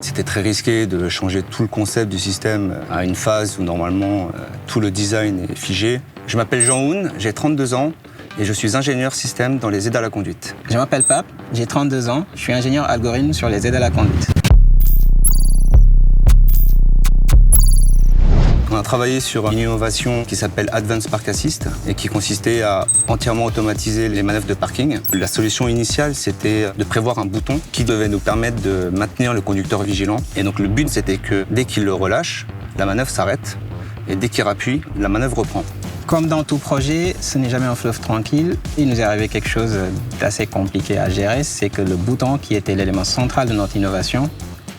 C'était très risqué de changer tout le concept du système à une phase où normalement tout le design est figé. Je m'appelle Jean-Houn, j'ai 32 ans et je suis ingénieur système dans les aides à la conduite. Je m'appelle Pape, j'ai 32 ans, je suis ingénieur algorithme sur les aides à la conduite. On a travaillé sur une innovation qui s'appelle Advanced Park Assist et qui consistait à entièrement automatiser les manœuvres de parking. La solution initiale, c'était de prévoir un bouton qui devait nous permettre de maintenir le conducteur vigilant. Et donc le but, c'était que dès qu'il le relâche, la manœuvre s'arrête et dès qu'il rappuie, la manœuvre reprend. Comme dans tout projet, ce n'est jamais un fleuve tranquille. Il nous est arrivé quelque chose d'assez compliqué à gérer, c'est que le bouton qui était l'élément central de notre innovation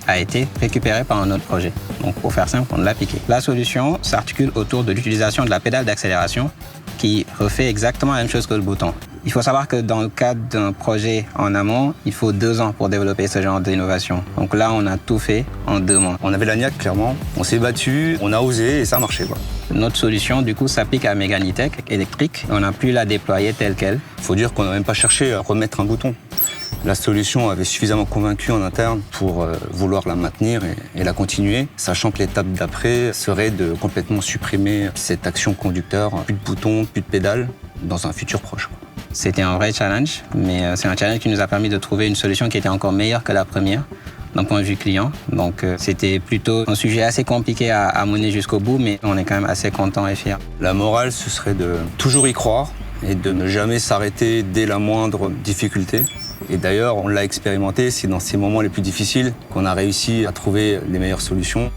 a été récupéré par un autre projet. Donc pour faire simple, on l'a piqué. La solution s'articule autour de l'utilisation de la pédale d'accélération qui refait exactement la même chose que le bouton. Il faut savoir que dans le cadre d'un projet en amont, il faut 2 ans pour développer ce genre d'innovation. Donc là, on a tout fait en 2 mois. On avait la niaque, clairement. On s'est battu, on a osé et ça a marché, quoi. Notre solution, du coup, s'applique à Meganitech électrique. On a pu la déployer telle qu'elle. Il faut dire qu'on n'a même pas cherché à remettre un bouton. La solution avait suffisamment convaincu en interne pour vouloir la maintenir et la continuer, sachant que l'étape d'après serait de complètement supprimer cette action conducteur, plus de boutons, plus de pédales, dans un futur proche. C'était un vrai challenge, mais c'est un challenge qui nous a permis de trouver une solution qui était encore meilleure que la première, d'un point de vue client. Donc c'était plutôt un sujet assez compliqué à mener jusqu'au bout, mais on est quand même assez content et fiers. La morale, ce serait de toujours y croire et de ne jamais s'arrêter dès la moindre difficulté. Et d'ailleurs, on l'a expérimenté, c'est dans ces moments les plus difficiles qu'on a réussi à trouver les meilleures solutions.